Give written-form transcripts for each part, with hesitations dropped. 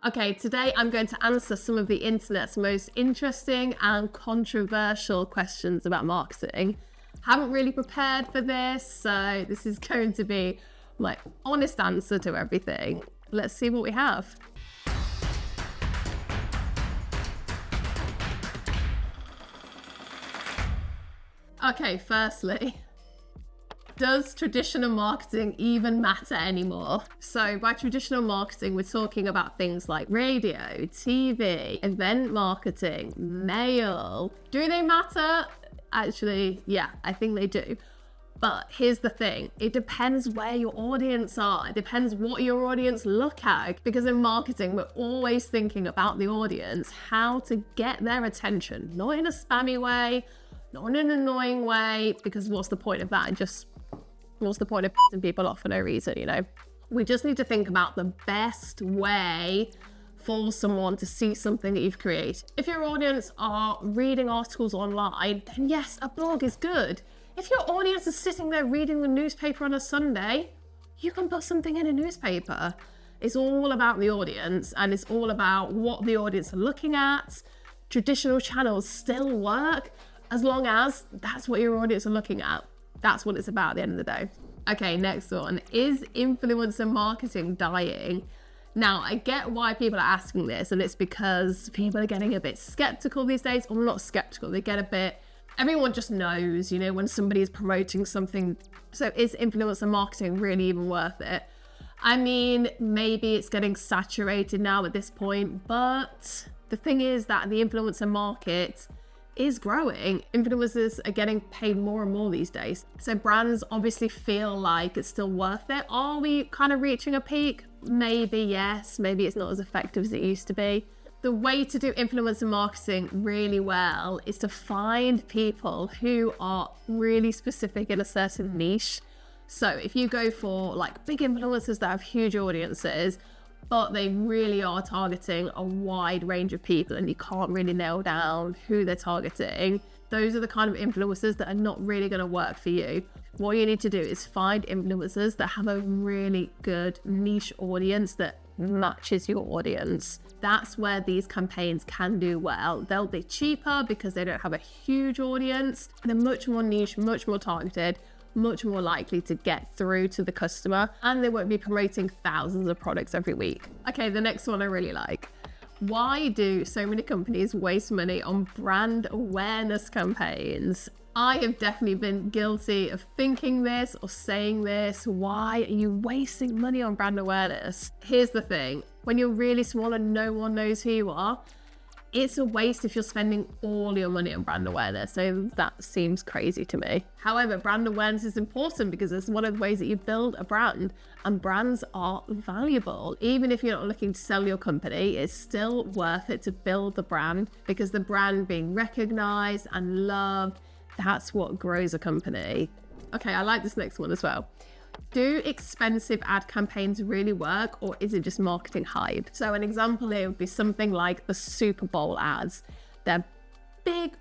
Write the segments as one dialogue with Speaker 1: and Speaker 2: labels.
Speaker 1: Okay, today I'm going to answer some of the internet's most interesting and controversial questions about marketing. Haven't really prepared for this, so this is going to be my honest answer to everything. Let's see what we have. Okay, firstly, does traditional marketing even matter anymore? So by traditional marketing, we're talking about things like radio, TV, event marketing, mail. Do they matter? Actually, yeah, I think they do. But here's the thing, it depends where your audience are. It depends what your audience look at. Because in marketing, we're always thinking about the audience, how to get their attention, not in a spammy way, not in an annoying way, because what's the point of that? What's the point of pissing people off for no reason, you know? We just need to think about the best way for someone to see something that you've created. If your audience are reading articles online, then yes, a blog is good. If your audience is sitting there reading the newspaper on a Sunday, you can put something in a newspaper. It's all about the audience, and it's all about what the audience are looking at. Traditional channels still work as long as that's what your audience are looking at. That's what it's about at the end of the day. Okay, next one. Is influencer marketing dying? Now, I get why people are asking this, and it's because people are getting a bit skeptical these days. Or not skeptical, they get a bit, everyone just knows, you know, when somebody is promoting something. So is influencer marketing really even worth it? I mean, maybe it's getting saturated now at this point, but the thing is that the influencer market is growing. Influencers are getting paid more and more these days. So brands obviously feel like it's still worth it. Are we kind of reaching a peak? Maybe yes, maybe it's not as effective as it used to be. The way to do influencer marketing really well is to find people who are really specific in a certain niche. So if you go for like big influencers that have huge audiences, but they really are targeting a wide range of people and you can't really nail down who they're targeting, those are the kind of influencers that are not really going to work for you. What you need to do is find influencers that have a really good niche audience that matches your audience. That's where these campaigns can do well. They'll be cheaper because they don't have a huge audience. They're much more niche, much more targeted, much more likely to get through to the customer, and they won't be promoting thousands of products every week. Okay, the next one I really like. Why do so many companies waste money on brand awareness campaigns? I have definitely been guilty of thinking this or saying this. Why are you wasting money on brand awareness? Here's the thing, when you're really small and no one knows who you are, it's a waste if you're spending all your money on brand awareness. So that seems crazy to me. However, brand awareness is important because it's one of the ways that you build a brand, and brands are valuable. Even if you're not looking to sell your company, it's still worth it to build the brand, because the brand being recognized and loved, that's what grows a company. Okay, I like this next one as well. Do expensive ad campaigns really work, or is it just marketing hype? So an example here would be something like the Super Bowl ads. They're big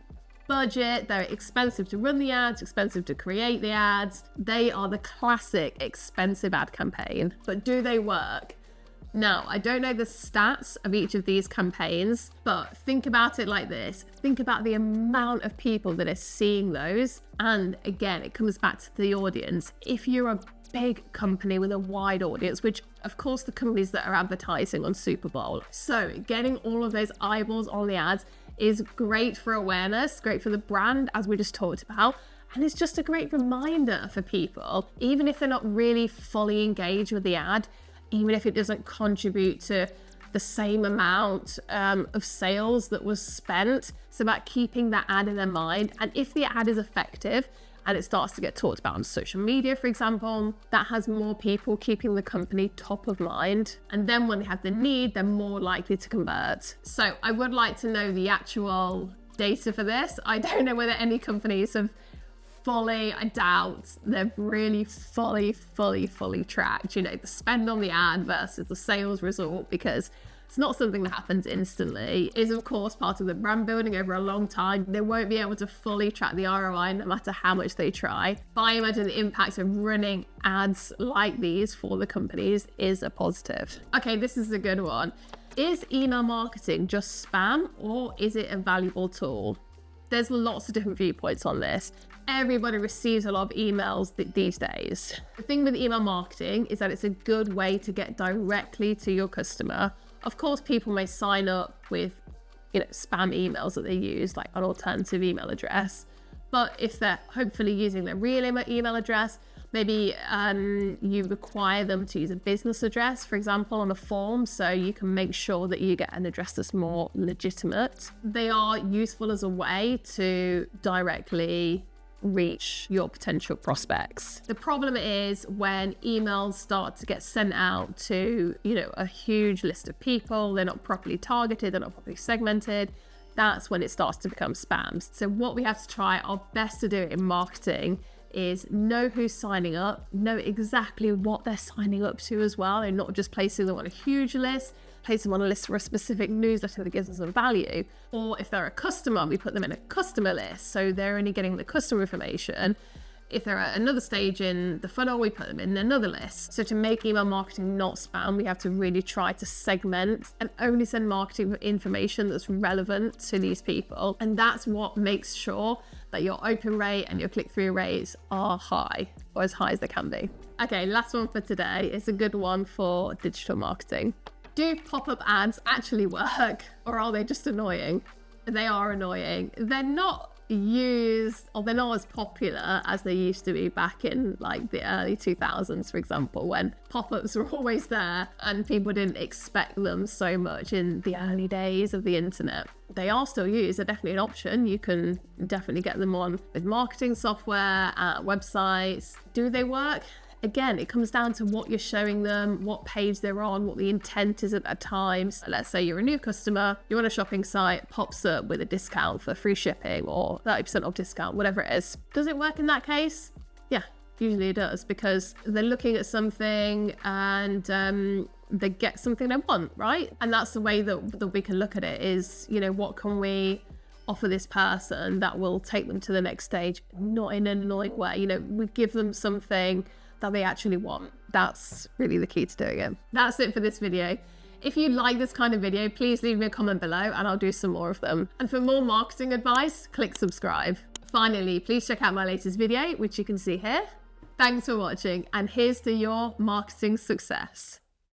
Speaker 1: budget, they're expensive to run the ads, expensive to create the ads. They are the classic expensive ad campaign, but do they work? Now, I don't know the stats of each of these campaigns, but think about it like this. Think about the amount of people that are seeing those. And again, it comes back to the audience. If you're a big company with a wide audience, which of course the companies that are advertising on Super Bowl. So getting all of those eyeballs on the ads is great for awareness, great for the brand, as we just talked about. And it's just a great reminder for people, even if they're not really fully engaged with the ad, even if it doesn't contribute to the same amount of sales that was spent. It's about keeping that ad in their mind. And if the ad is effective and it starts to get talked about on social media, for example, that has more people keeping the company top of mind. And then when they have the need, they're more likely to convert. So I would like to know the actual data for this. I don't know whether any companies have I doubt they've really fully tracked, you know, the spend on the ad versus the sales result, because it's not something that happens instantly. It is of course part of the brand building over a long time. They won't be able to fully track the ROI no matter how much they try. But I imagine the impact of running ads like these for the companies is a positive. Okay, this is a good one. Is email marketing just spam, or is it a valuable tool? There's lots of different viewpoints on this. Everybody receives a lot of emails these days. The thing with email marketing is that it's a good way to get directly to your customer. Of course, people may sign up with, spam emails that they use, like an alternative email address. But if they're hopefully using their real email address, maybe you require them to use a business address, for example, on a form, so you can make sure that you get an address that's more legitimate. They are useful as a way to directly reach your potential prospects. The problem is when emails start to get sent out to, a huge list of people, they're not properly targeted, they're not properly segmented. That's when it starts to become spams. So what we have to try our best to do in marketing is know who's signing up, know exactly what they're signing up to as well, and not just placing them on a huge list, place them on a list for a specific newsletter that gives us some value. Or if they're a customer, we put them in a customer list, so they're only getting the customer information. If they're at another stage in the funnel, we put them in another list. So to make email marketing not spam, we have to really try to segment and only send marketing information that's relevant to these people. And that's what makes sure that your open rate and your click-through rates are high, or as high as they can be. Okay, last one for today. It's a good one for digital marketing. Do pop-up ads actually work, or are they just annoying? They are annoying. They're not used, or they're not as popular as they used to be back in like the early 2000s, for example, when pop-ups were always there and people didn't expect them so much in the early days of the internet. They are still used, they're definitely an option. You can definitely get them on with marketing software, websites. Do they work? Again, it comes down to what you're showing them, what page they're on, what the intent is at that time. So let's say you're a new customer, you're on a shopping site, pops up with a discount for free shipping or 30% off discount, whatever it is. Does it work in that case? Yeah, usually it does, because they're looking at something and they get something they want, right? And that's the way that we can look at it is, what can we offer this person that will take them to the next stage, not in an annoying way. We give them something that they actually want. That's really the key to doing it. That's it for this video. If you like this kind of video, please leave me a comment below and I'll do some more of them. And for more marketing advice, click subscribe. Finally, please check out my latest video, which you can see here. Thanks for watching, and here's to your marketing success.